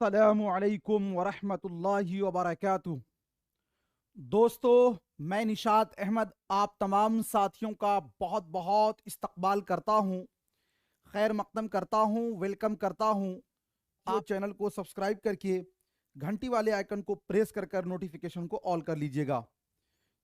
अस्सलामुअलैकुम वरहमतुल्लाहि वबरकातुहू। दोस्तों, मैं निशात अहमद आप तमाम साथियों का बहुत बहुत इस्तकबाल करता हूँ, खैर मकदम करता हूँ, वेलकम करता हूँ। आप चैनल को सब्सक्राइब करके घंटी वाले आइकन को प्रेस कर कर नोटिफिकेशन को ऑल कर लीजिएगा।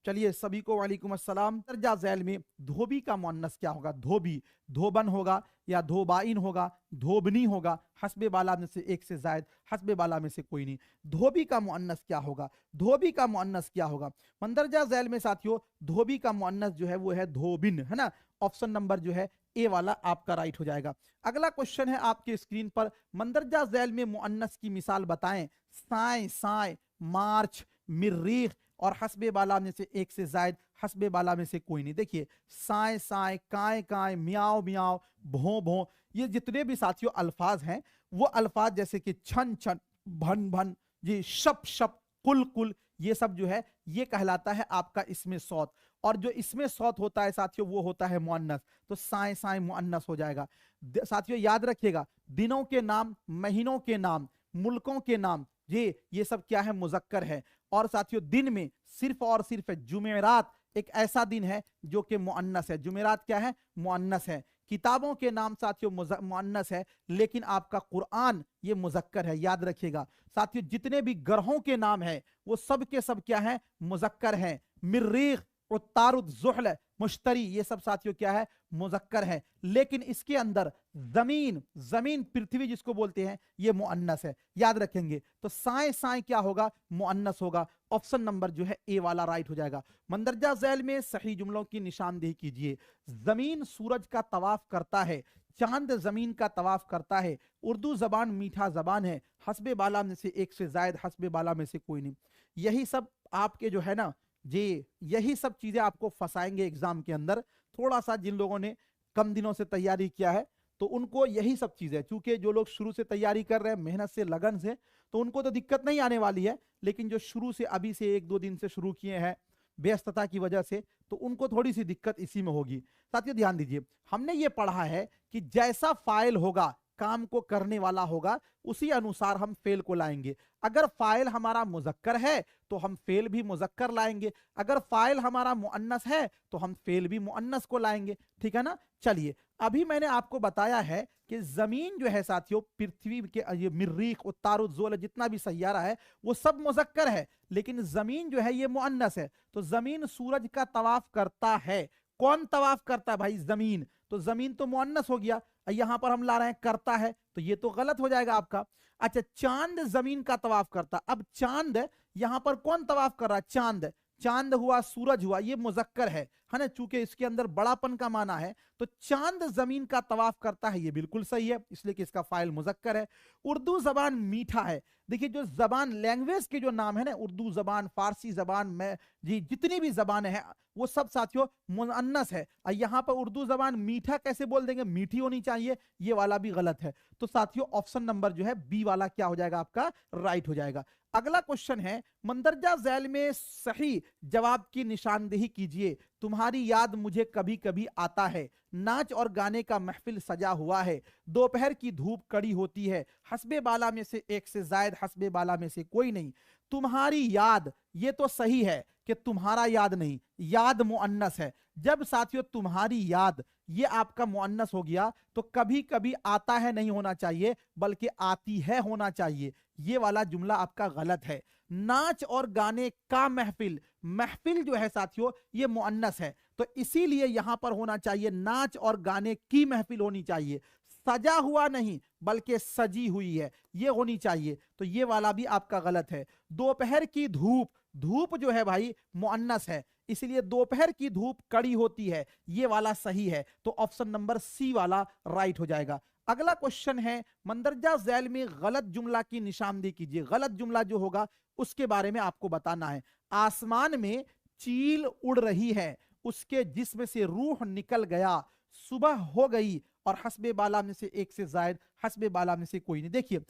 चलिए, सभी को वालेकुम अस्सलाम। दर्जा झैल में धोबी का मुअन्नस क्या होगा? धोबी, धोबन होगा या धोबाइन होगा, धोबनी होगा, हस्बे बाला में से एक से जायद, हस्बे बाला में से कोई नहीं। धोबी का मुअन्नस क्या होगा? धोबी का मुअन्नस क्या होगा मंदरजा झैल में साथियों? धोबी का मुअन्नस जो है वो है धोबिन, है ना। ऑप्शन नंबर जो है ए वाला आपका राइट हो जाएगा। अगला क्वेश्चन है आपके स्क्रीन पर, मंदरजा झैल में मुअन्नस की मिसाल बताएं। साए, साए, मार्च, मिर्रीख और हस्बे बाला में से एक से जायद, हस्बे बाला में से कोई नहीं। देखिए, साए साए, काए काए, मियाओ मियाओ, भों भों, ये जितने भी साथियों अल्फाज हैं वो अल्फाज जैसे कि छन छन, भन भन, जी, शप शप, कुल कुल, ये सब जो है ये कहलाता है आपका इसमें सौत। और जो इसमें सौत होता है साथियों वो होता है मुअन्नस, तो साए साए मुअन्नस हो जाएगा। साथियों याद रखिएगा, दिनों के नाम, महीनों के नाम, मुल्कों के नाम, ये सब क्या है? मुजक्कर है। और साथियों दिन में सिर्फ और सिर्फ जुमेरात एक ऐसा दिन है जो कि मुअन्नस है। जुमेरात क्या है? मुअन्नस है। किताबों के नाम साथियों मुअन्नस है, लेकिन आपका कुरान ये मुजक्कर है, याद रखिएगा। साथियों जितने भी ग्रहों के नाम है वो सब के सब क्या है? मुजक्कर है। मिर्रीख, उत्तारुद, जुहल, मुश्तरी, ये सब साथियों क्या है? मुजक्कर है। लेकिन इसके अंदर जमीन, जमीन पृथ्वी जिसको बोलते हैं, ये मुअन्नस है, याद रखेंगे। तो साए साए क्या होगा? मुअन्नस होगा। ऑप्शन नंबर जो है ए वाला राइट हो जाएगा। मंदरजा झैल में सही जुमलों की निशानदेही कीजिए। जमीन सूरज का तवाफ करता है, चांद जमीन का तवाफ करता है, उर्दू जबान मीठा जबान है, हस्बे बाला में से एक से जायद, हस्बे बाला में से कोई नहीं। यही सब आपके जो है ना जी, यही सब चीजें आपको फंसाएंगे एग्जाम के अंदर। थोड़ा सा जिन लोगों ने कम दिनों से तैयारी किया है तो उनको यही सब चीजें, चूंकि जो लोग शुरू से तैयारी कर रहे हैं मेहनत से, लगन से, तो उनको तो दिक्कत नहीं आने वाली है। लेकिन जो शुरू से अभी से एक दो दिन से शुरू किए हैं व्यस्तता की वजह से, तो उनको थोड़ी सी दिक्कत इसी में होगी। साथियों ध्यान दीजिए, हमने ये पढ़ा है कि जैसा फाइल होगा, काम को करने वाला होगा, उसी अनुसार हम फेल को लाएंगे। अगर फाइल हमारा मुजक्कर है तो हम फेल भी मुजक्कर लाएंगे, अगर फाइल हमारा मुअन्नस है तो हम फेल भी मुअन्नस को लाएंगे, ठीक है ना। चलिए, अभी मैंने आपको बताया है कि जमीन जो है साथियों, पृथ्वी के ये मिर्रीख, उत्तारुद, जोल, जितना भी सैयारा है वो सब मुजक्कर है, लेकिन जमीन जो है ये मुअन्नस है। तो जमीन सूरज का तवाफ करता है। कौन तवाफ करता है भाई? जमीन। तो जमीन तो मुअन्नस हो गया, यहां पर हम ला रहे हैं करता है, तो ये तो गलत हो जाएगा आपका। अच्छा, चांद जमीन का तवाफ करता। अब चांद यहां पर कौन तवाफ कर रहा है? चांद। चांद हुआ, सूरज हुआ, ये मुजक्कर है ना, चूंकि इसके अंदर बड़ापन का माना है, तो चांद जमीन का तवाफ करता है, ये बिल्कुल सही है, इसलिए कि इसका फाइल मुजक्कर है। उर्दू जबान मीठा है। देखिए, जो जबान लैंग्वेज के जो नाम है ना, उर्दू जबान, फारसी जबान में, जी, जितनी भी जबान है वो सब साथियों मुअन्नस है। और यहां पर उर्दू जबान मीठा कैसे बोल देंगे? मीठी होनी चाहिए, ये वाला भी गलत है। तो साथियों ऑप्शन नंबर जो है बी वाला क्या हो जाएगा? आपका राइट हो जाएगा। अगला क्वेश्चन है, मंदरजा झैल में सही जवाब की निशानदेही कीजिए। तुम्हारी याद मुझे कभी कभी आता है, नाच और गाने का महफिल सजा हुआ है, दोपहर की धूप कड़ी होती है, हस्बे बाला में से एक से जायद, हस्बे बाला में से कोई नहीं। तुम्हारी याद, ये तो सही है कि तुम्हारा याद नहीं, याद मुअन्नस है। जब साथियों तुम्हारी याद ये आपका मुअन्नस हो गया तो कभी कभी आता है नहीं होना चाहिए, बल्कि आती है होना चाहिए। ये वाला जुमला आपका गलत है। नाच और गाने का महफिल, महफिल जो है साथियों ये मुअन्नस है, तो इसीलिए यहां पर होना चाहिए नाच और गाने की महफिल होनी चाहिए। सजा हुआ नहीं बल्कि सजी हुई है, ये होनी चाहिए, तो ये वाला भी आपका गलत है। दोपहर की धूप, धूप जो है भाई मुअन्नस है, इसलिए दोपहर की धूप कड़ी होती है, ये वाला सही है, तो ऑप्शन नंबर सी वाला राइट हो जाएगा। अगला क्वेश्चन है, मंदरजा झैल में गलत जुमला की निशानदेही कीजिए। गलत जुमला जो होगा उसके बारे में आपको बताना है। आसमान में चील उड़ रही है, उसके जिस्म से रूह निकल गया, सुबह हो गई और हस्बे बाला में से एक से जायद, हस्बे बाला में से कोई नहीं। देखिए,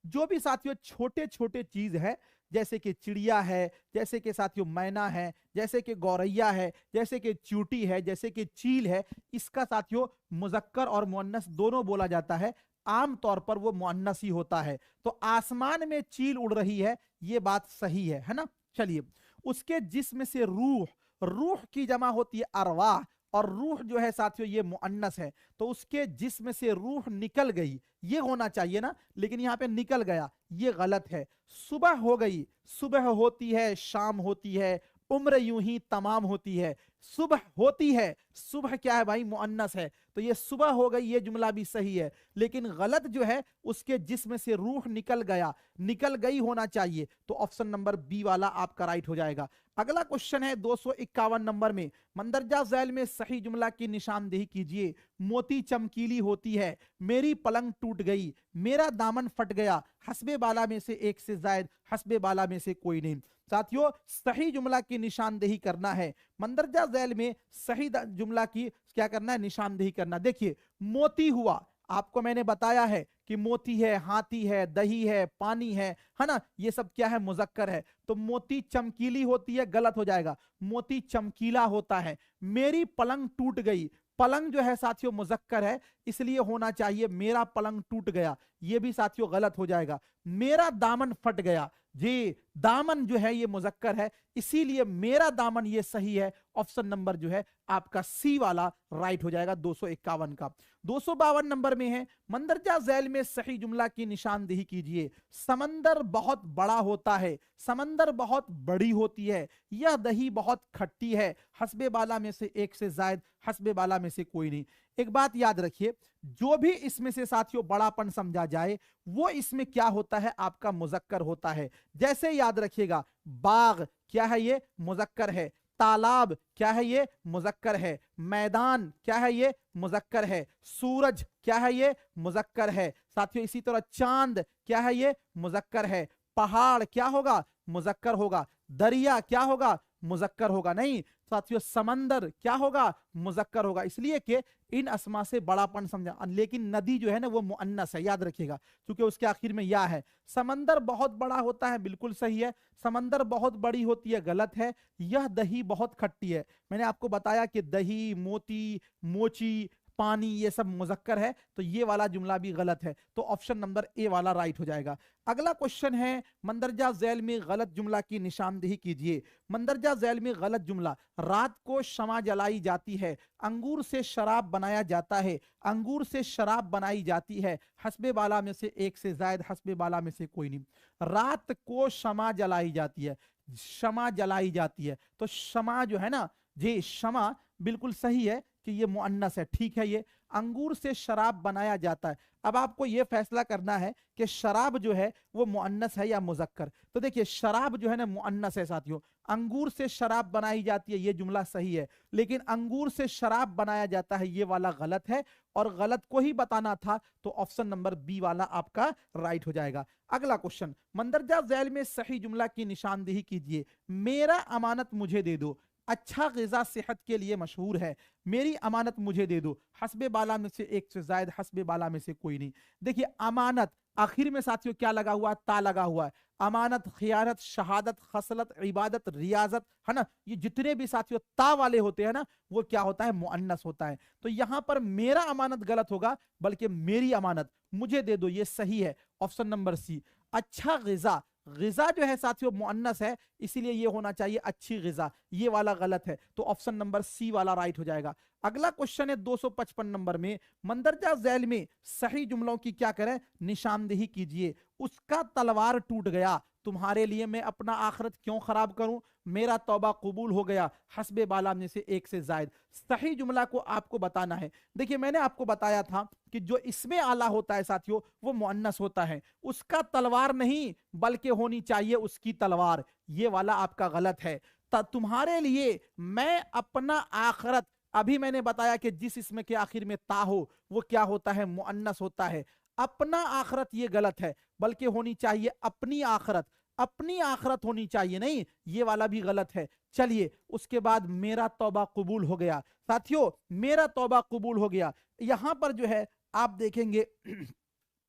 जो भी साथियों छोटे छोटे चीज है, जैसे कि चिड़िया है, जैसे कि साथियों मैना है, जैसे कि गौरैया है, जैसे कि चूटी है, जैसे कि चील है, इसका साथियों मुजक्कर और मुअन्नस दोनों बोला जाता है। आम तौर पर वो मुअन्नस ही होता है। तो आसमान में चील उड़ रही है, ये बात सही है ना। चलिए, उसके जिस्म से रूह, रूह की जमा होती है अरवाह, और रूह जो है साथियों ये मुअन्नस है, तो उसके जिस्म से रूह निकल गई, ये होना चाहिए ना, लेकिन यहां पे निकल गया, ये गलत है। सुबह हो गई, सुबह होती है, शाम होती है, उम्र यूं ही तमाम होती है। सुबह होती है, सुबह क्या है भाई, मुअन्नस है, तो ये सुबह हो गई, ये जुमला भी सही है, लेकिन गलत जो है उसके जिस्म से रूह निकल गया, निकल गई होना चाहिए। तो ऑप्शन नंबर बी वाला आपका राइट हो जाएगा। अगला क्वेश्चन है 251 नंबर में, मंदरजा झैल में सही जुमला की निशानदेही कीजिए। मोती चमकीली होती है, मेरी पलंग टूट गई, मेरा दामन फट गया, हस्बे बाला में से एक से जायद, हस्बे बाला में से कोई नहीं। साथियों, सही जुमला की निशानदेही करना है, मंदरजा झैल में सही जुमला की क्या करना है, निशानदेही करना। देखिए, मोती हुआ, आपको मैंने बताया है कि मोती है, हाथी है, दही है, पानी है ना, ये सब क्या है, मुजक्कर है। तो मोती चमकीली होती है, गलत हो जाएगा, मोती चमकीला होता है। मेरी पलंग टूट गई, पलंग जो है साथियों मुजक्कर है, इसलिए होना चाहिए मेरा पलंग टूट गया, ये भी साथियों गलत हो जाएगा। मेरा दामन फट गया, जी दामन जो है ये मुजक्कर है, इसीलिए मेरा दामन ये सही है। ऑप्शन नंबर जो है आपका सी वाला राइट हो जाएगा 251 का। 252 नंबर में है, मंदरजा झैल में सही जुमला की निशानदेही कीजिए। समंदर बहुत बड़ा होता है, समंदर बहुत बड़ी होती है, यह दही बहुत खट्टी है, हस्बे बाला में से एक से जायद, हस्बे बाला में से कोई नहीं। एक बात याद रखिए, जो भी इसमें से साथियों बड़ापन समझा जाए वो इसमें क्या होता है, आपका मुजक्कर होता है। जैसे याद रखिएगा, बाग क्या है, ये मुजक्कर है, तालाब क्या है, ये मुजक्कर है, मैदान क्या है, ये मुजक्कर है, सूरज क्या है, ये मुजक्कर है। साथियों इसी तरह चांद क्या है, ये मुजक्कर है, पहाड़ क्या होगा, मुजक्कर होगा, दरिया क्या होगा, मुजक्कर होगा। नहीं साथियों, समंदर क्या होगा, मुजक्कर होगा, इसलिए कि इन अस्मा से बड़ापन समझा। लेकिन नदी जो है ना वो मुअन्नस है, याद रखिएगा, क्योंकि उसके आखिर में या है। समंदर बहुत बड़ा होता है, बिल्कुल सही है, समंदर बहुत बड़ी होती है, गलत है। यह दही बहुत खट्टी है, मैंने आपको बताया कि दही, मोती, मोची, पानी ये सब मुजक्कर है, तो ये वाला जुमला भी गलत है। तो ऑप्शन नंबर ए वाला राइट हो जाएगा। अगला क्वेश्चन है, मंदरजा झैल में गलत जुमला की निशानदेही कीजिए। मंदरजा झैल में गलत जुमला, रात को शमा जलाई जाती है, अंगूर से शराब बनाया जाता है, अंगूर से शराब बनाई जाती है, हस्बे बाला में से एक से जायद, हस्बे बाला में से कोई नहीं। रात को शमा जलाई जाती है, शमा जलाई जाती है, तो शमा जो है ना जी, शमा बिल्कुल सही है कि ये मुअन्नस है, ठीक है। ये अंगूर से शराब बनाया जाता है, अब आपको ये फैसला करना है कि शराब जो है वो मुअन्नस है या मुजक्कर। तो देखिए, शराब जो है ना मुअन्नस है साथियों, अंगूर से शराब बनाई जाती है, ये जुमला सही है, लेकिन अंगूर से शराब बनाया जाता है ये वाला गलत है, और गलत को ही बताना था, तो ऑप्शन नंबर बी वाला आपका राइट हो जाएगा। अगला क्वेश्चन, मंदरजा झैल में सही जुमला की निशानदेही कीजिए। मेरा अमानत मुझे दे दो, अच्छा ग़िज़ा सेहत के लिए मशहूर है, मेरी अमानत मुझे दे दो, हस्बे बाला में से एक से जायद, हस्बे बाला में से कोई नहीं। देखिए, अमानत आखिर में साथियों क्या लगा हुआ, ता लगा हुआ है। अमानत, खियानत, शहादत, खसलत, इबादत, रियाजत, है ना, ये जितने भी साथियों ता वाले होते हैं ना, वो क्या होता है, मुअन्नस होता है। तो यहां पर मेरा अमानत गलत होगा, बल्कि मेरी अमानत मुझे दे दो, ये सही है। Option number C. अच्छा ग़िज़ा, ग़िज़ा जो है साथियों मुअन्नस है, इसीलिए ये होना चाहिए अच्छी ग़िज़ा, ये वाला गलत है, तो ऑप्शन नंबर सी वाला राइट हो जाएगा। अगला क्वेश्चन है 255 नंबर में, मंदरजा झैल में सही जुमलों की क्या करें, निशानदेही कीजिए। उसका तलवार टूट गया, तुम्हारे लिए मैं अपना आखिरत क्यों खराब करूं, मेरा तौबा कबूल हो गया, हस्बे बाला में से एक से जायद। सही जुमला को आपको बताना है। देखिए, मैंने आपको बताया था कि जो इसमें आला होता है साथियों वो मुअन्नस होता है, उसका तलवार नहीं बल्कि होनी चाहिए उसकी तलवार, ये वाला आपका गलत है। तुम्हारे लिए मैं अपना आखिरत, अभी मैंने बताया कि जिस इसमें के आखिर में ता हो वो क्या होता है, मुअन्नस होता है। अपना आखिरत ये गलत है, बल्कि होनी चाहिए अपनी आखिरत, अपनी आखिरत होनी चाहिए, नहीं ये वाला भी गलत है। चलिए, उसके बाद मेरा तौबा कबूल हो गया। साथियों, मेरा तौबा कबूल हो गया, यहां पर जो है आप देखेंगे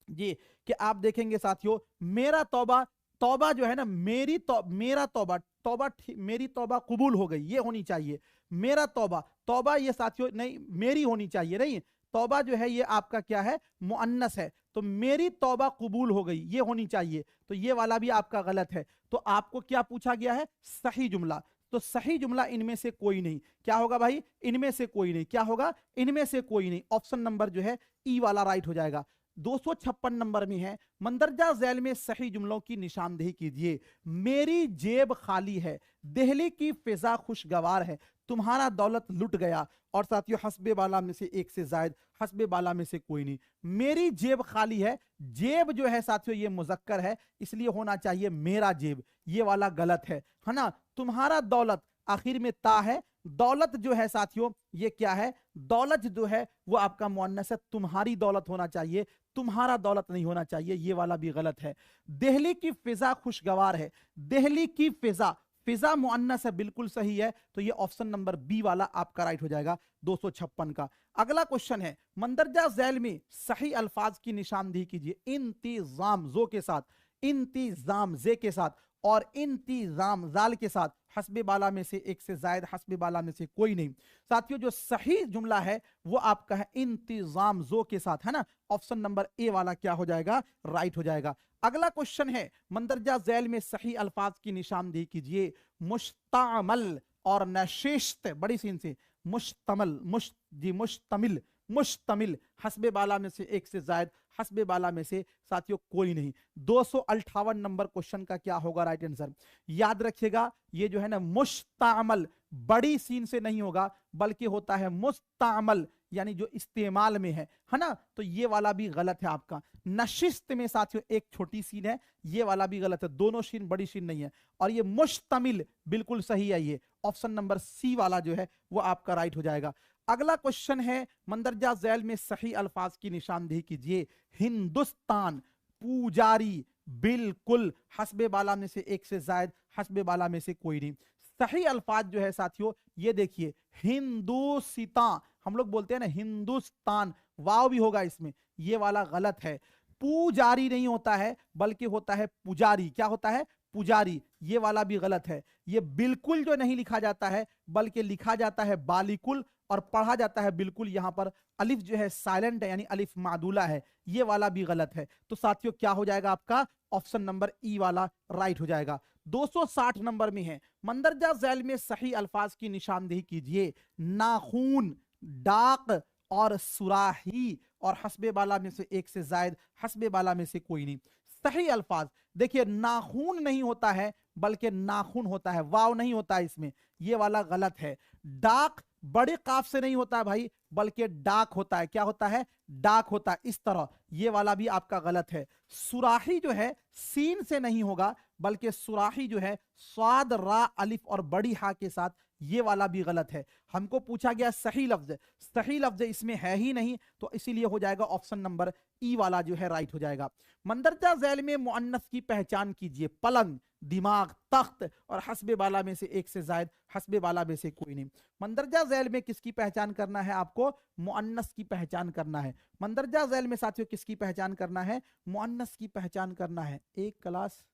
जी कि आप देखेंगे साथियों, मेरा तौबा, तौबा जो है ना, मेरा तौबा, तौबा मेरी तौबा कबूल हो गई, ये होनी चाहिए। मेरा तौबा, तौबा ये साथियों नहीं मेरी होनी चाहिए, नहीं तौबा जो है ये आपका क्या है, मुअन्नस है, तो मेरी तौबा कबूल हो गई ये होनी चाहिए, तो ये वाला भी आपका गलत है। तो आपको क्या पूछा गया है, सही जुमला, तो सही जुमला इनमें से कोई नहीं, क्या होगा भाई, इनमें से कोई नहीं, क्या होगा, इनमें से कोई नहीं, ऑप्शन नंबर जो है ई वाला राइट हो जाएगा। 256 नंबर में है, मंदरजा झैल में सही जुमलों की निशानदेही कीजिए। मेरी जेब खाली है, दिल्ली की फिजा खुशगवार है, तुम्हारा दौलत लुट गया, और साथियों हस्बे बाला में से एक से जायद, हस्बे बाला में से कोई नहीं। मेरी जेब खाली है, जेब जो है साथियों ये मुजक्कर है, इसलिए होना चाहिए मेरा जेब, ये वाला गलत है ना। तुम्हारा दौलत, आखिर में ता है, दौलत जो है साथियों ये क्या है, दौलत जो है वो आपका मुअन्नस है, तुम्हारी दौलत होना चाहिए, तुम्हारा दौलत नहीं होना चाहिए, ये वाला भी गलत है। दिल्ली की फिजा खुशगवार है, दिल्ली की फिजा, फिजा मुअन्नस है, बिल्कुल सही है, तो ये ऑप्शन नंबर बी वाला आपका राइट हो जाएगा 256 का। अगला क्वेश्चन है, मंदरजा झैल में सही अल्फाज की निशानदेही कीजिए। इंतिजाम जो के साथ, इंतिजाम जे के साथ, और इंतिजाम जाल के साथ, हस्बे बाला में से एक से जायद, हस्बे बाला में से कोई नहीं। साथियों जो सही जुमला है वो आपका है इंतिजाम जो के साथ, है ना, ऑप्शन नंबर ए वाला क्या हो जाएगा, राइट हो जाएगा। अगला क्वेश्चन है, मंदरजा झैल में सही अल्फाज की निशानदेही कीजिए। मुश्तामल और नशिस्त, बड़ी सीन से, मुश्तमल, मुश्तमिल, मुश्तमिल, हस्बे बाला में से एक से जायद, हस्बे बाला में से साथियों कोई नहीं। 258 नंबर क्वेश्चन का क्या होगा राइट आंसर, याद रखिएगा ये जो है ना मुश्तामल, बड़ी सीन से नहीं होगा बल्कि होता है मुस्तामल, यानी जो इस्तेमाल में है ना, तो ये वाला भी गलत है आपका। नशिस्त में साथियों एक छोटी सीन है, ये वाला भी गलत है, दोनों सीन बड़ी सीन नहीं है, और ये मुश्तमिल बिल्कुल सही है, ये ऑप्शन नंबर सी वाला जो है वो आपका राइट हो जाएगा। अगला क्वेश्चन है, मंदरजा झैल में सही अल्फाज की निशानदेही कीजिए। हिंदुस्तान, पुजारी, बिल्कुल, हस्बे बाला में से एक से जायद, हस्बे बाला में से कोई नहीं। सही अल्फाज जो है साथियों ये देखिए, हिंदुस्ता, हम लोग बोलते हैं ना हिंदुस्तान, वाव भी होगा इसमें, ये वाला गलत है। पुजारी नहीं होता है बल्कि होता है पुजारी, क्या होता है, पुजारी, ये वाला भी गलत है। ये बिल्कुल जो नहीं लिखा जाता है बल्कि लिखा जाता है बालिकुल, और पढ़ा जाता है बिल्कुल, यहां पर अलिफ जो है साइलेंट है, यानी अलिफ मादुला है, ये वाला भी गलत है। तो साथियों क्या हो जाएगा आपका, ऑप्शन नंबर ई वाला राइट हो जाएगा। 260 नंबर में है, मंदरजा झैल में सही अल्फाज की निशानदेही कीजिए। नाखून, डाक और सुराही, और हस्बे बाला में से एक से जायद, हस्बे बाला में से कोई नहीं। सही अल्फाज देखिए, नाखून नहीं होता है बल्कि नाखून होता है, वाव नहीं होता है इसमें, ये वाला गलत है। डाक बड़े काफ से नहीं होता है भाई बल्कि डाक होता है, क्या होता है, डाक होता है, इस तरह, ये वाला भी आपका गलत है। सुराही जो है सीन से नहीं होगा बल्कि सुराही जो है स्वाद, रा, अलिफ और बड़ी हा के साथ, ये वाला भी गलत है। हमको पूछा गया सही लफ्ज, सही लफ्ज इसमें है ही नहीं, तो इसीलिए हो जाएगा ऑप्शन नंबर ई वाला जो है राइट हो जाएगा। मंदरजा झैल में मुअन्नस की पहचान कीजिए। पलंग, दिमाग, तख्त, और हस्बे बाला में से एक से जायद, हस्बे बाला में से कोई नहीं। मंदरजा झैल में किसकी पहचान करना है आपको, मुअन्नस की पहचान करना है। मंदरजा झैल में साथियों किसकी पहचान करना है, मुअन्नस की पहचान करना है। एक क्लास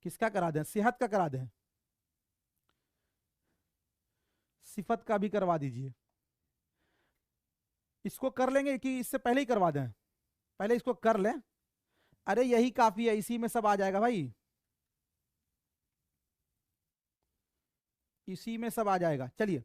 किसका करा दें, सेहत का करा दें, सिफत का भी करवा दीजिए। इसको कर लेंगे कि इससे पहले ही करवा दें, पहले इसको कर लें, अरे यही काफी है, इसी में सब आ जाएगा भाई, इसी में सब आ जाएगा। चलिए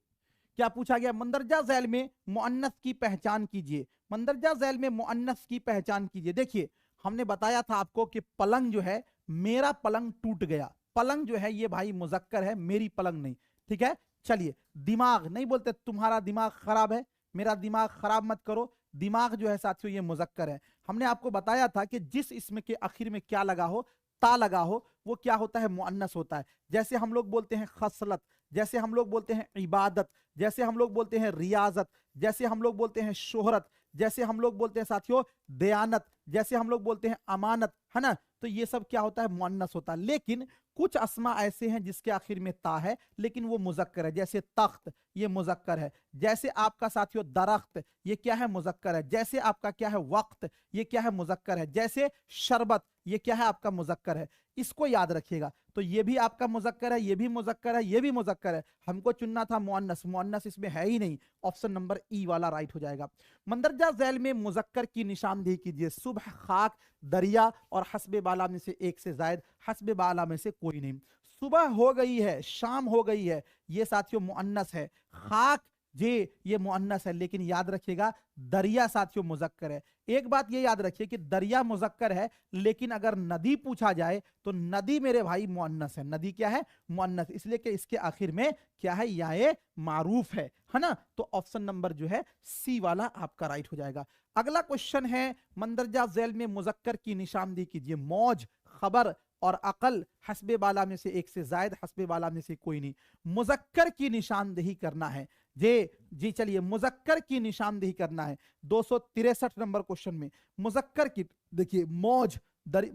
क्या पूछा गया, मंदरजा झैल में मुअन्नस की पहचान कीजिए। मंदरजा झैल में मुअन्नस की पहचान कीजिए। देखिए हमने बताया था आपको कि पलंग जो है, मेरा पलंग टूट गया, पलंग जो है ये भाई मुजक्कर है, मेरी पलंग नहीं, ठीक है। चलिए दिमाग नहीं बोलते तुम्हारा दिमाग खराब है, मेरा दिमाग खराब मत करो, दिमाग जो है साथियों ये मुजक्कर है। हमने आपको बताया था कि जिस इसमें के आखिर में क्या लगा हो, ता लगा हो, वो क्या होता है, मुअन्नस होता है। जैसे हम लोग बोलते हैं खसलत, जैसे हम लोग बोलते हैं इबादत, जैसे हम लोग बोलते हैं रियाजत, जैसे हम लोग बोलते हैं शोहरत, जैसे हम लोग बोलते हैं साथियों दयानत, जैसे हम लोग बोलते हैं अमानत, है ना, तो ये सब क्या होता है, मुअन्नस होता है। लेकिन कुछ अस्मा ऐसे हैं जिसके आखिर में ता है लेकिन वो मुजक्कर है, जैसे तख्त ये मुजक्कर है, जैसे आपका साथियों दरख्त ये क्या है, मुजक्कर है, जैसे आपका क्या है वक्त ये क्या है, मुजक्कर है, जैसे शरबत ये क्या है, आपका मुजक्कर है। इसको याद रखिएगा। तो ये भी आपका मुजक्कर है, ये भी मुजक्कर है, ये भी मुजक्कर है। हमको चुनना था मुअन्नस, मुअन्नस इसमें है ही नहीं। ऑप्शन नंबर ई वाला राइट हो जाएगा। मंदरजा झैल में मुजक्कर की निशानदेही कीजिए। सुबह, खाक, दरिया और हस्बे बाला में से एक से जायद, हस्बे बाला में से कोई नहीं। सुबह हो गई है, शाम हो गई है, ये साथियों मुअन्नस है। खाक जे ये मुअन्नस है, लेकिन याद रखिएगा दरिया साथियों मुजक्कर है। एक बात ये याद रखिए कि दरिया मुजक्कर है, लेकिन अगर नदी पूछा जाए तो नदी मेरे भाई मुअन्नस है। नदी क्या है, मुअन्नस, इसलिए कि इसके आखिर में क्या है, याए मारूफ है ना। तो ऑप्शन नंबर जो है सी वाला आपका राइट हो जाएगा। अगला क्वेश्चन है, मंदरजा झैल में मुजक्कर की निशानदेही कीजिए। मौज, खबर और अकल हस्बे बाला में से एक से जायद, हस्बे बाला में से कोई नहीं। मुजक्कर की निशानदेही करना है जी चलिए मुजक्कर की निशानदेही करना है। 263 नंबर क्वेश्चन में मुजक्कर की देखिए, मौज,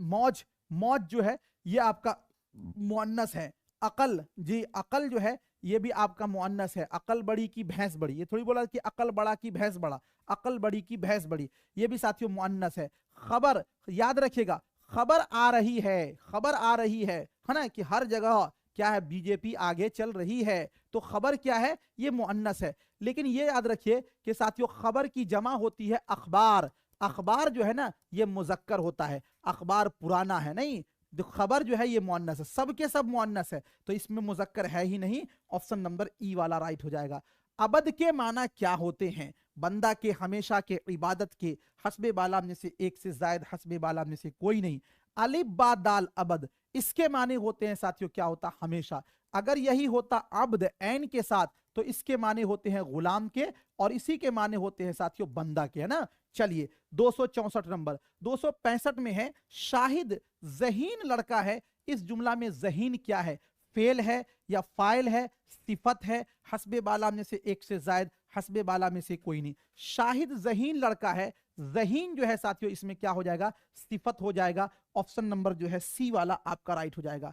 मौज, मौज जो है ये आपका मुअन्नस है। अकल जी, अकल जो है ये भी आपका मुअन्नस है। अकल बड़ी की भैंस बड़ी, ये थोड़ी बोला कि अकल बड़ा की भैंस बड़ा, अकल बड़ी की भैंस बड़ी, ये भी साथियों मुअन्नस है। खबर याद रखिएगा, खबर आ रही है, खबर आ रही है ना, कि हर जगह क्या है, बीजेपी आगे चल रही है, तो खबर क्या है, ये मुअन्नस है। लेकिन ये याद रखिए कि साथियों खबर की जमा होती है अखबार। अखबार जो है ना ये मुजक्कर होता है, अखबार पुराना है नहीं, तो खबर जो है ये मुअन्नस है, सबके सब मुअन्नस है, तो इसमें मुजक्कर है ही नहीं। ऑप्शन नंबर ई वाला राइट हो जाएगा। अबद के माना क्या होते हैं? बंदा के, हमेशा के, इबादत के, हस्बे बाला में से एक से जायद, हस्बे बाला में से कोई नहीं। अलिफ बा दाल अबद, इसके माने होते हैं साथियों क्या होता, हमेशा। अगर यही होता अब्द ऐन के साथ तो इसके माने होते हैं गुलाम के, और इसी के माने होते हैं साथियों बंदा के, है ना। चलिए 264 नंबर, 265 में है, शाहिद जहीन लड़का है। इस जुमला में जहीन क्या है, फेल है या फाइल है, सिफत है, हस्बे बाला में से एक से जायद, हस्बे बाला में से कोई नहीं। शाहिद जहीन लड़का है, जहीन जो है साथियों इसमें क्या हो जाएगा, सिफत हो जाएगा। ऑप्शन नंबर जो है सी वाला आपका राइट हो जाएगा।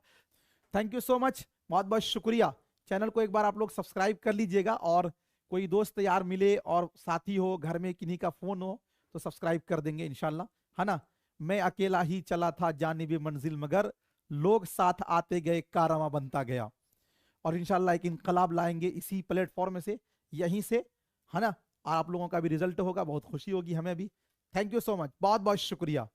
थैंक यू सो मच, बहुत बहुत शुक्रिया। चैनल को एक बार आप लोग सब्सक्राइब कर लीजिएगा, और कोई दोस्त यार मिले और साथी हो, घर में किन्हीं का फोन हो तो सब्सक्राइब कर देंगे इंशाल्लाह, है ना। मैं अकेला ही चला था जानिबे मंजिल, मगर लोग साथ आते गए, कारवां बनता गया। और इंशाल्लाह एक इनकलाब लाएंगे इसी प्लेटफॉर्म से, यहीं से, है ना। और आप लोगों का भी रिजल्ट होगा, बहुत खुशी होगी हमें भी। थैंक यू सो मच, बहुत बहुत शुक्रिया।